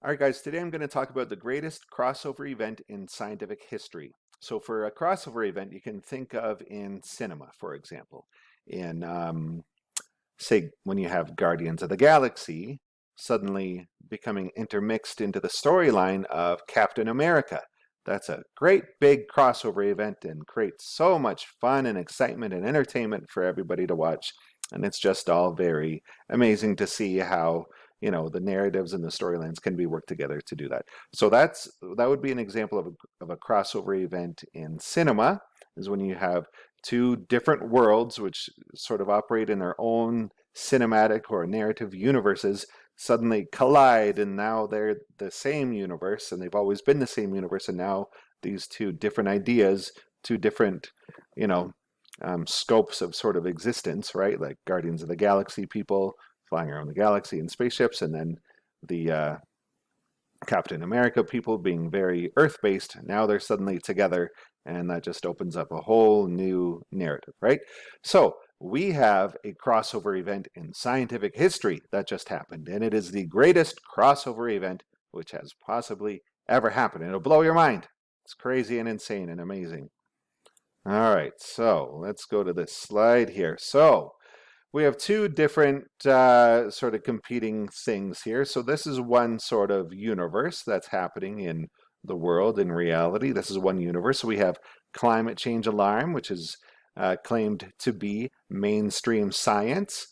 All right, guys, today I'm going to talk about the greatest crossover event in scientific history. So, for a crossover event, you can think of in cinema, for example. In, say, when you have Guardians of the Galaxy suddenly becoming intermixed into the storyline of Captain America. That's a great big crossover event and creates so much fun and excitement and entertainment for everybody to watch. And it's just all very amazing to see how the narratives and the storylines can be worked together to do that. So that would be an example of a crossover event in cinema, is when you have two different worlds which sort of operate in their own cinematic or narrative universes suddenly collide, and now they're the same universe, and they've always been the same universe, and now these two different ideas, two different you know scopes of sort of existence, right? Like Guardians of the Galaxy people flying around the galaxy in spaceships, and then the Captain America people being very Earth-based. Now they're suddenly together, and that just opens up a whole new narrative, right? So we have a crossover event in scientific history that just happened, and it is the greatest crossover event which has possibly ever happened. It'll blow your mind. It's crazy and insane and amazing. All right, so let's go to this slide here. So we have two different sort of competing things here. So this is one sort of universe that's happening in the world in reality. This is one universe. So we have climate change alarm, which is claimed to be mainstream science.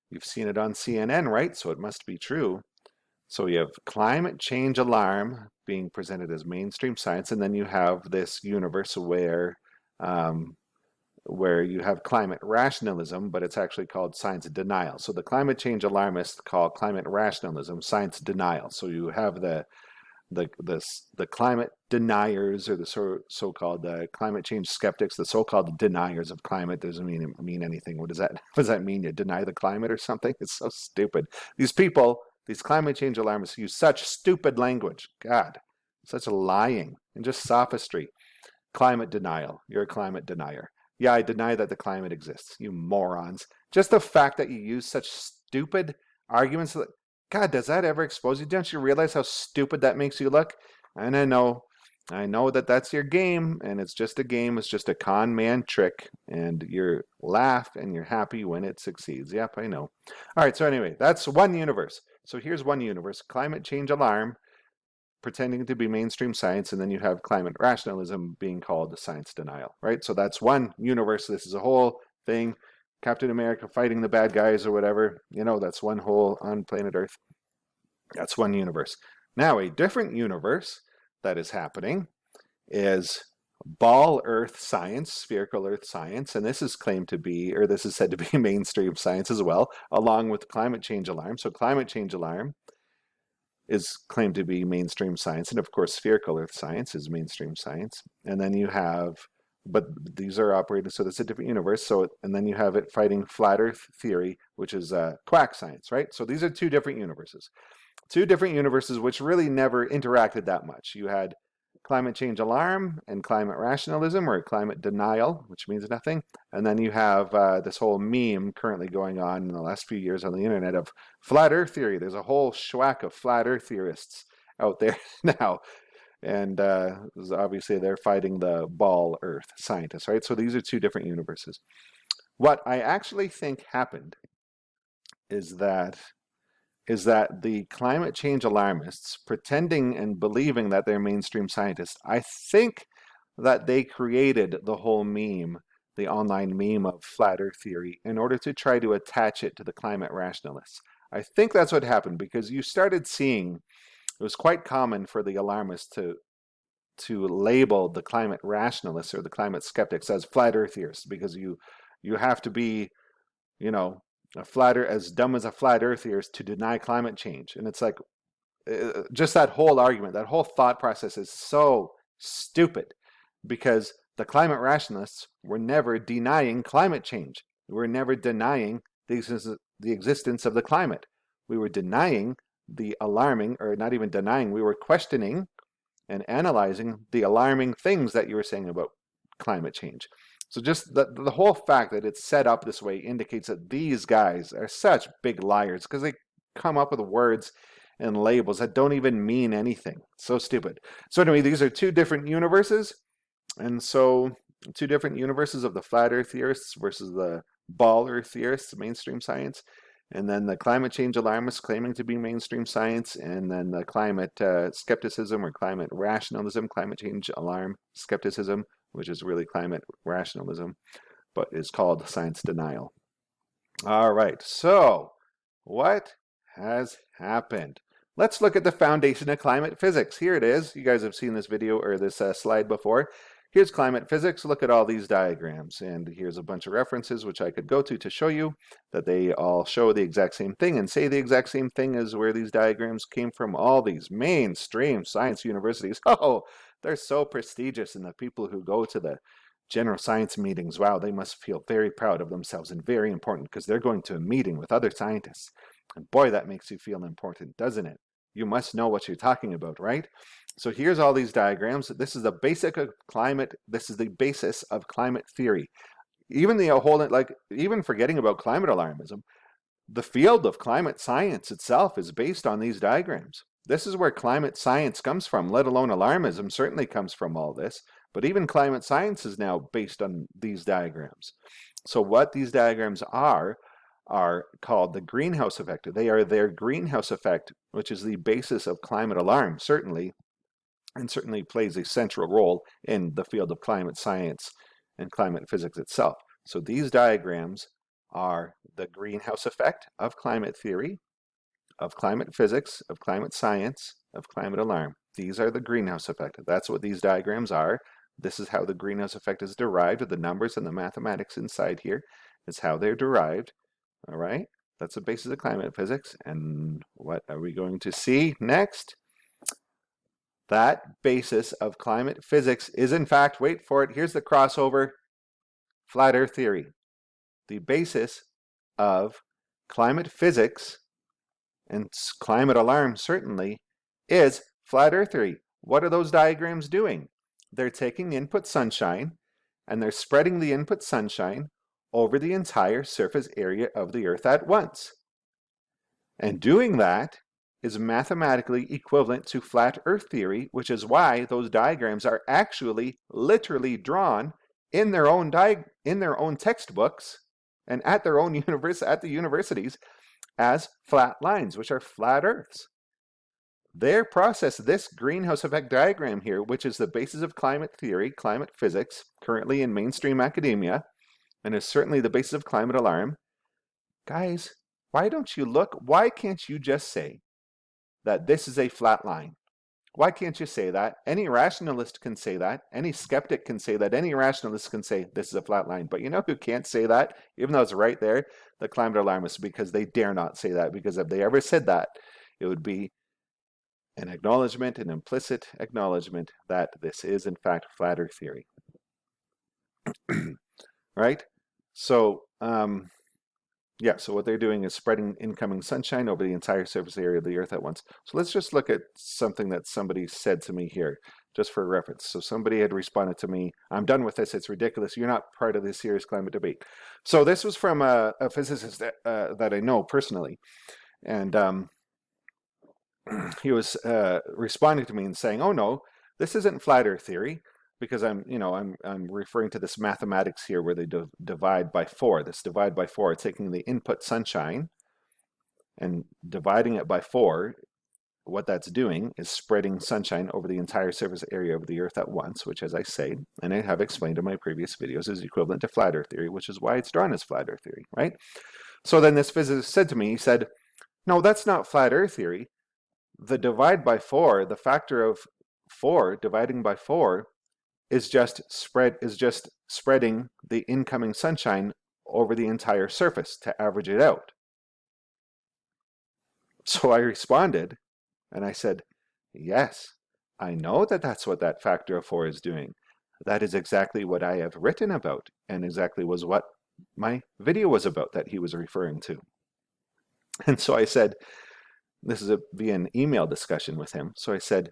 You've seen it on CNN, right? So it must be true. So you have climate change alarm being presented as mainstream science, and then you have this universe um, where you have climate rationalism, but it's actually called science denial. So the climate change alarmists call climate rationalism science denial. So you have the climate deniers, or the so-called climate change skeptics, the so-called deniers of climate. Doesn't mean anything. What does that what does that mean? You deny the climate or something? It's so stupid. These people, these climate change alarmists, use such stupid language. God, such lying and just sophistry. Climate denial. You're a climate denier. Yeah, I deny that the climate exists. You morons. Just the fact that you use such stupid arguments. God, does that ever expose you? Don't you realize how stupid that makes you look? And I know that that's your game, and it's just a game. It's just a con man trick, and you laugh and you're happy when it succeeds. Yep, I know. All right, so anyway, that's one universe. So here's one universe: climate change alarm pretending to be mainstream science, and then you have climate rationalism being called science denial, right? So that's one universe. This is a whole thing. Captain America fighting the bad guys or whatever, that's one whole on planet Earth. That's one universe. Now, a different universe that is happening is ball Earth science, spherical Earth science, and this is claimed to be, or this is said to be mainstream science as well, along with climate change alarm. So climate change alarm is claimed to be mainstream science, and of course spherical Earth science is mainstream science. And then you have, but these are operating, so that's a different universe. So, and then you have it fighting flat Earth theory, which is quack science, right? So these are two different universes which really never interacted that much. You had climate change alarm and climate rationalism, or climate denial, which means nothing. And then you have this whole meme currently going on in the last few years on the internet of flat Earth theory. There's a whole schwack of flat Earth theorists out there now. And obviously they're fighting the ball Earth scientists, right? So these are two different universes. What I actually think happened is that the climate change alarmists, pretending and believing that they're mainstream scientists, I think that they created the whole meme, the online meme of flat Earth theory, in order to try to attach it to the climate rationalists. I think that's what happened, because you started seeing, it was quite common for the alarmists to label the climate rationalists or the climate skeptics as flat earthers, because you have to be, you know, as dumb as a flat earther is to deny climate change. And it's like, just that whole argument, that whole thought process is so stupid, because the climate rationalists were never denying climate change. We were never denying the existence of the climate. We were denying the alarming, or not even denying, we were questioning and analyzing the alarming things that you were saying about climate change. So just the whole fact that it's set up this way indicates that these guys are such big liars, because they come up with words and labels that don't even mean anything. So stupid. So anyway, these are two different universes. And so two different universes of the flat earth theorists versus the ball earth theorists, mainstream science. And then the climate change alarmists claiming to be mainstream science, and then the climate skepticism or climate rationalism, climate change alarm skepticism, which is really climate rationalism, but is called science denial. All right, so what has happened? Let's look at the foundation of climate physics. Here it is. You guys have seen this video or this slide before. Here's climate physics. Look at all these diagrams. And here's a bunch of references which I could go to show you that they all show the exact same thing and say the exact same thing as where these diagrams came from. All these mainstream science universities. Oh, they're so prestigious, and the people who go to the general science meetings, wow, they must feel very proud of themselves and very important because they're going to a meeting with other scientists. And boy, that makes you feel important, doesn't it? You must know what you're talking about, right? So here's all these diagrams. This is the basic of climate. This is the basis of climate theory. Even the whole, like, even forgetting about climate alarmism, the field of climate science itself is based on these diagrams. This is where climate science comes from, let alone alarmism certainly comes from all this. But even climate science is now based on these diagrams. So what these diagrams are called the greenhouse effect. They are their greenhouse effect, which is the basis of climate alarm, certainly, and certainly plays a central role in the field of climate science and climate physics itself. So these diagrams are the greenhouse effect of climate theory, of climate physics, of climate science, of climate alarm. These are the greenhouse effect. That's what these diagrams are. This is how the greenhouse effect is derived. The numbers and the mathematics inside here is how they're derived. All right, that's the basis of climate physics. And what are we going to see next? That basis of climate physics is, in fact, wait for it, here's the crossover, flat earth theory. The basis of climate physics and climate alarm, certainly, is flat earth theory. What are those diagrams doing? They're taking input sunshine and they're spreading the input sunshine over the entire surface area of the Earth at once. And doing that is mathematically equivalent to flat Earth theory, which is why those diagrams are actually literally drawn in their own textbooks and at their own at the universities as flat lines, which are flat Earths. Their process, this greenhouse effect diagram here, which is the basis of climate theory, climate physics, currently in mainstream academia, and is certainly the basis of climate alarm. Guys, why don't you look? Why can't you just say that this is a flat line? Why can't you say that? Any rationalist can say that. Any skeptic can say that. Any rationalist can say this is a flat line. But you know who can't say that, even though it's right there? The climate alarmists, because they dare not say that. Because if they ever said that, it would be an acknowledgement, an implicit acknowledgement that this is in fact flat earth theory. Right? So, yeah, so what they're doing is spreading incoming sunshine over the entire surface area of the Earth at once. So let's just look at something that somebody said to me here, just for reference. So somebody had responded to me, I'm done with this, it's ridiculous, you're not part of this serious climate debate. So this was from a physicist that I know personally, and he was responding to me and saying, oh no, this isn't flat Earth theory, because I'm referring to this mathematics here where they divide by 4. This divide by 4, taking the input sunshine and dividing it by 4, what that's doing is spreading sunshine over the entire surface area of the Earth at once, which, as I say, and I have explained in my previous videos, is equivalent to flat Earth theory, which is why it's drawn as flat Earth theory, right? So then this physicist said to me, he said, no, that's not flat Earth theory. The divide by 4, the factor of 4 dividing by 4, is just spreading the incoming sunshine over the entire surface to average it out. So I responded and I said, yes, I know that that's what that factor of 4 is doing. That is exactly what I have written about, and exactly was what my video was about that he was referring to. And so I said, this is via an email discussion with him. So I said,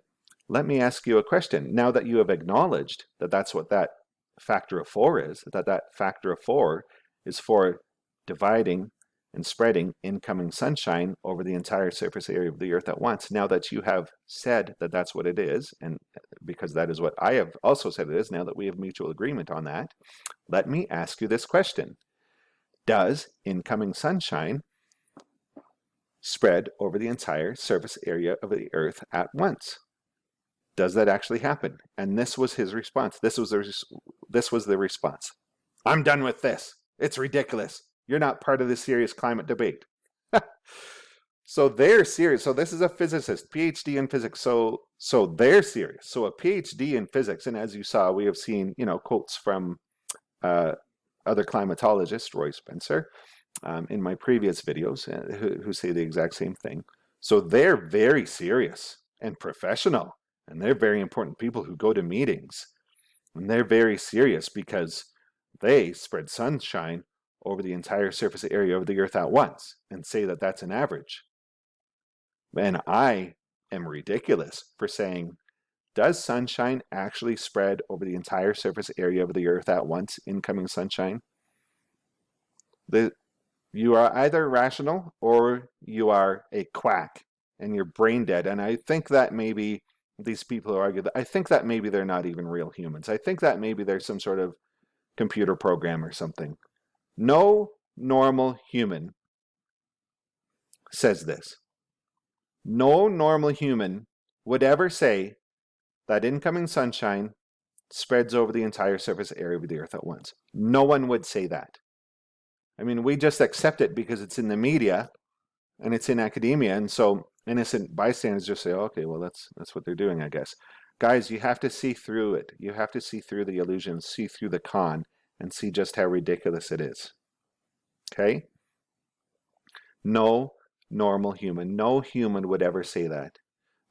let me ask you a question. Now that you have acknowledged that that's what that factor of 4 is, that factor of 4 is for dividing and spreading incoming sunshine over the entire surface area of the Earth at once. Now that you have said that that's what it is, and because that is what I have also said it is, now that we have mutual agreement on that, let me ask you this question. Does incoming sunshine spread over the entire surface area of the Earth at once? Does that actually happen? And this was his response. This was the response. I'm done with this. It's ridiculous. You're not part of this serious climate debate. So they're serious. So this is a physicist, PhD in physics. So they're serious. So a PhD in physics, and as you saw, we have seen, quotes from other climatologists, Roy Spencer, in my previous videos, who say the exact same thing. So they're very serious and professional, and they're very important people who go to meetings, and they're very serious because they spread sunshine over the entire surface area of the Earth at once and say that that's an average. And I am ridiculous for saying, does sunshine actually spread over the entire surface area of the Earth at once, incoming sunshine? You are either rational or you are a quack and you're brain dead. And I think that maybe these people who argue that, I think that maybe they're not even real humans. I think that maybe there's some sort of computer program or something. No normal human says this. No normal human would ever say that incoming sunshine spreads over the entire surface area of the Earth at once. No one would say that. I mean, we just accept it because it's in the media and it's in academia, and so innocent bystanders just say, okay, well, that's what they're doing, I guess. Guys, you have to see through it. You have to see through the illusion, see through the con, and see just how ridiculous it is. Okay? No normal human, no human would ever say that.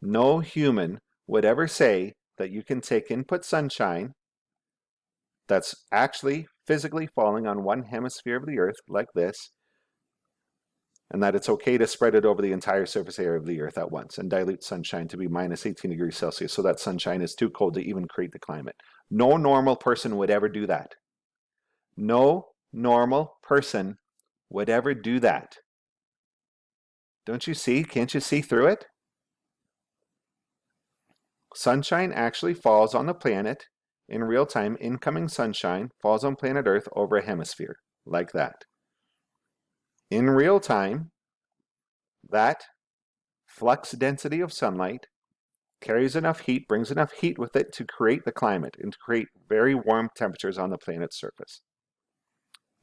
No human would ever say that you can take input sunshine that's actually physically falling on one hemisphere of the Earth like this, and that it's okay to spread it over the entire surface area of the Earth at once and dilute sunshine to be minus 18 degrees Celsius so that sunshine is too cold to even create the climate. No normal person would ever do that. No normal person would ever do that. Don't you see? Can't you see through it? Sunshine actually falls on the planet in real time. Incoming sunshine falls on planet Earth over a hemisphere, like that. In real time, that flux density of sunlight carries enough heat, brings enough heat with it to create the climate and to create very warm temperatures on the planet's surface.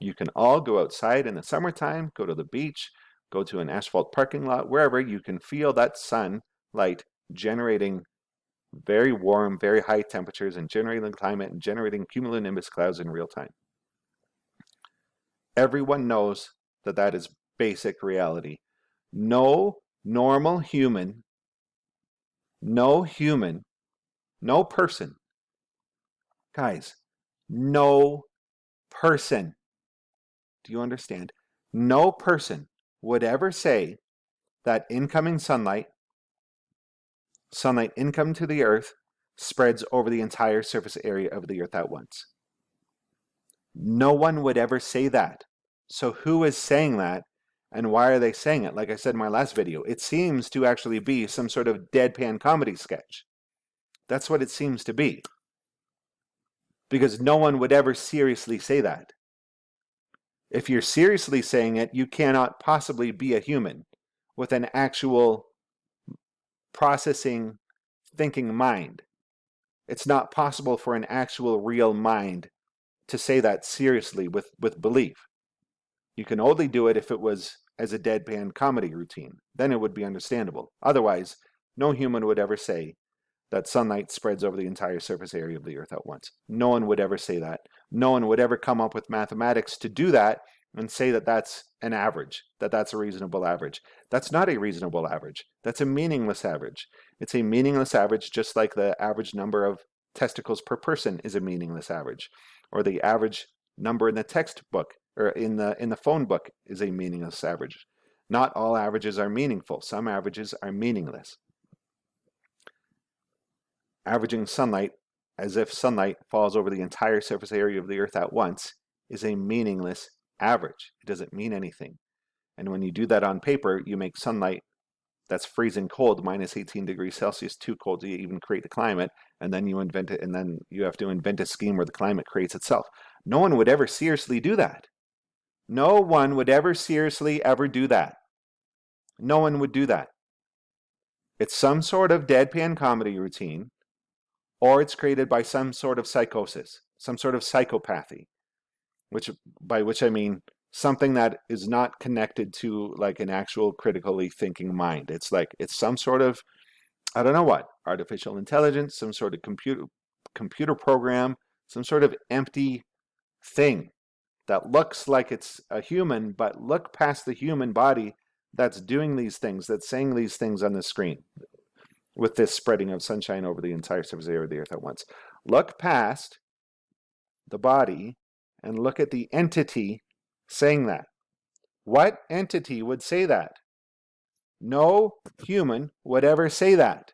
You can all go outside in the summertime, go to the beach, go to an asphalt parking lot, wherever you can feel that sunlight generating very warm, very high temperatures and generating the climate and generating cumulonimbus clouds in real time. Everyone knows that that is basic reality. No normal human, no person, guys, no person, do you understand? No person would ever say that incoming sunlight income to the Earth spreads over the entire surface area of the Earth at once. No one would ever say that. So who is saying that, and why are they saying it? Like I said in my last video, it seems to actually be some sort of deadpan comedy sketch. That's what it seems to be. Because no one would ever seriously say that. If you're seriously saying it, you cannot possibly be a human with an actual processing, thinking mind. It's not possible for an actual real mind to say that seriously with belief. You can only do it if it was as a deadpan comedy routine. Then it would be understandable. Otherwise, no human would ever say that sunlight spreads over the entire surface area of the Earth at once. No one would ever say that. No one would ever come up with mathematics to do that and say that that's an average, that that's a reasonable average. That's not a reasonable average. That's a meaningless average. It's a meaningless average, just like the average number of testicles per person is a meaningless average, or the average number in the textbook or in the phone book is a meaningless average. Not all averages are meaningful. Some averages are meaningless. Averaging sunlight as if sunlight falls over the entire surface area of the Earth at once is a meaningless average. It doesn't mean anything. And when you do that on paper, you make sunlight that's freezing cold, minus 18 degrees Celsius, too cold to even create the climate. And then you invent it, and then you have to invent a scheme where the climate creates itself. No one would ever seriously do that. No one would ever seriously ever do that. No one would do that. It's some sort of deadpan comedy routine, or it's created by some sort of psychosis, some sort of psychopathy, by which I mean something that is not connected to like an actual critically thinking mind. It's like it's some sort of, I don't know what, artificial intelligence, some sort of computer program, some sort of empty thing that looks like it's a human, but look past the human body that's doing these things, that's saying these things on the screen with this spreading of sunshine over the entire surface area of the earth at once. Look past the body and look at the entity saying that. What entity would say that? No human would ever say that.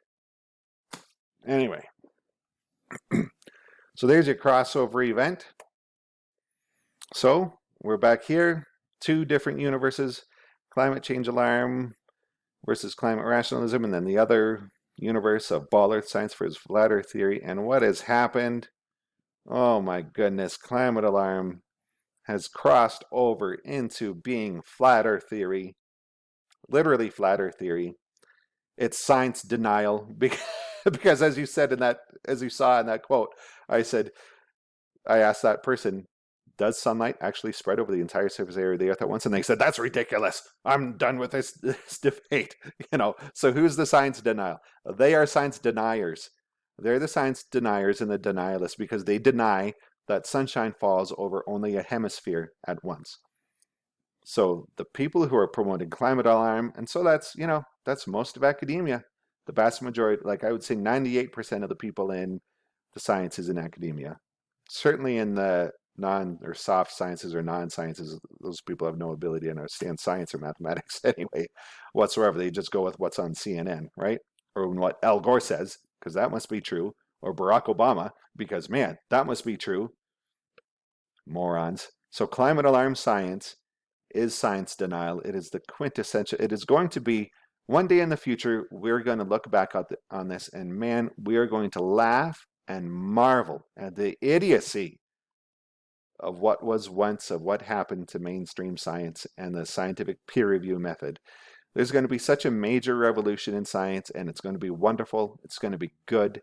Anyway, so there's your crossover event. So we're back here, two different universes, climate change alarm versus climate rationalism, and then the other universe of ball earth science versus flat earth theory. And what has happened? Oh my goodness, climate alarm has crossed over into being flat earth theory, literally flat earth theory. It's science denial because as you said in that, as you saw in that quote, I asked that person, does sunlight actually spread over the entire surface area of the earth at once? And they said, that's ridiculous. I'm done with this debate. So who's the science denial? They are science deniers. They're the science deniers and the denialists because they deny that sunshine falls over only a hemisphere at once. So the people who are promoting climate alarm, and so that's most of academia. The vast majority, like I would say 98% of the people in the sciences in academia. Certainly in the non or soft sciences or non-sciences, those people have no ability to understand science or mathematics anyway, whatsoever. They just go with what's on CNN, right? Or what Al Gore says, because that must be true, or Barack Obama, because man, that must be true. Morons. So climate alarm science is science denial. It is the quintessential. It is going to be one day in the future, we're going to look back on this and man, we are going to laugh and marvel at the idiocy of what was once, of what happened to mainstream science and the scientific peer review method. There's going to be such a major revolution in science and it's going to be wonderful. It's going to be good.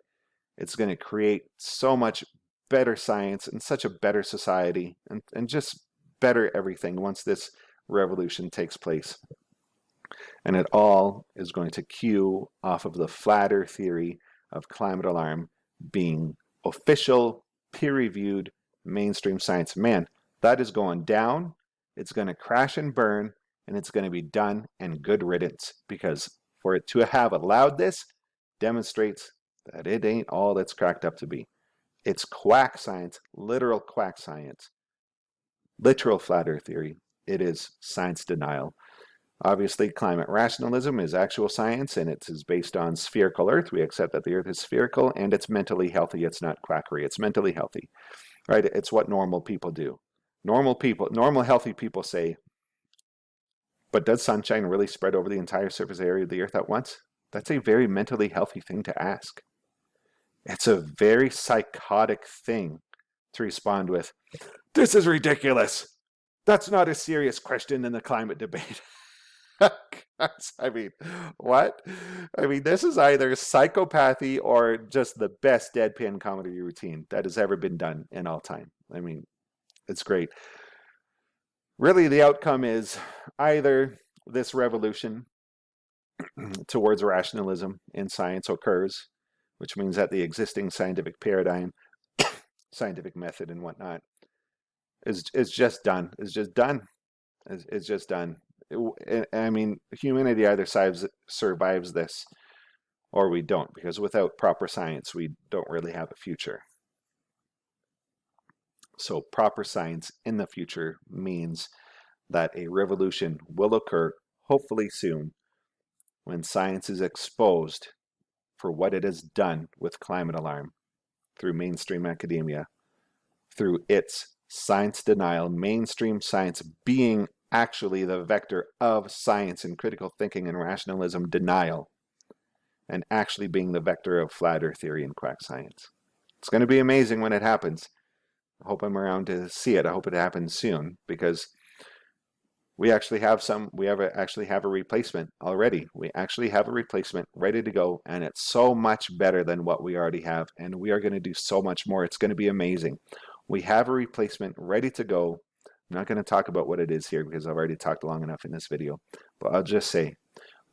It's going to create so much better science and such a better society and just better everything once this revolution takes place. And it all is going to cue off of the flat earth theory of climate alarm being official, peer-reviewed, mainstream science. Man, that is going down. It's going to crash and burn, and it's going to be done and good riddance because for it to have allowed this demonstrates that it ain't all it's cracked up to be. It's quack science, literal quack science, literal flat earth theory. It is science denial. Obviously, climate rationalism is actual science, and it is based on spherical Earth. We accept that the Earth is spherical, and it's mentally healthy. It's not quackery. It's mentally healthy, right? It's what normal people do. Normal healthy people say, but does sunshine really spread over the entire surface area of the Earth at once? That's a very mentally healthy thing to ask. It's a very psychotic thing to respond with, this is ridiculous. That's not a serious question in the climate debate. I mean, what? I mean, this is either psychopathy or just the best deadpan comedy routine that has ever been done in all time. I mean, it's great. Really, the outcome is either this revolution towards rationalism in science occurs, which means that the existing scientific paradigm, scientific method and whatnot is just done. It's just done. It's just done. I mean, humanity either survives this or we don't, because without proper science, we don't really have a future. So proper science in the future means that a revolution will occur, hopefully soon, when science is exposed for what it has done with climate alarm through mainstream academia, through its science denial, mainstream science being actually the vector of science and critical thinking and rationalism denial, and actually being the vector of flat earth theory and quack science. It's going to be amazing when it happens. I hope I'm around to see it. I hope it happens soon, because we actually have a replacement already. We actually have a replacement ready to go, and it's so much better than what we already have, and we are going to do so much more. It's going to be amazing. We have a replacement ready to go. I'm not going to talk about what it is here because I've already talked long enough in this video, but I'll just say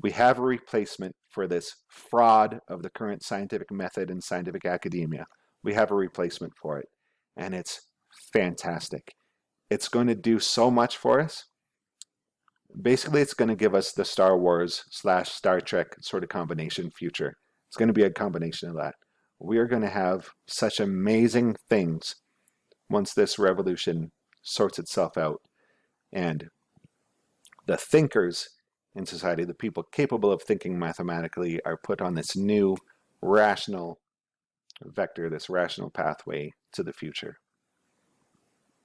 we have a replacement for this fraud of the current scientific method and scientific academia. We have a replacement for it, and it's fantastic. It's going to do so much for us. Basically, it's going to give us the Star Wars / Star Trek sort of combination future. It's going to be a combination of that. We are going to have such amazing things once this revolution sorts itself out. And the thinkers in society, the people capable of thinking mathematically, are put on this new rational vector, this rational pathway to the future.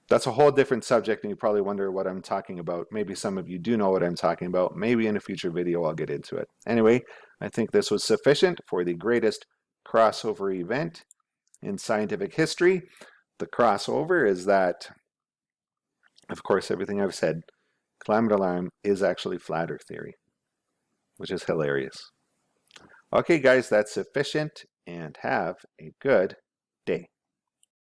That's a whole different subject, and you probably wonder what I'm talking about. Maybe some of you do know what I'm talking about. Maybe in a future video I'll get into it. Anyway, I think this was sufficient for the greatest crossover event in scientific history. The crossover is that, of course, everything I've said, climate alarm is actually flat earth theory, which is hilarious. Okay, guys, that's sufficient, and have a good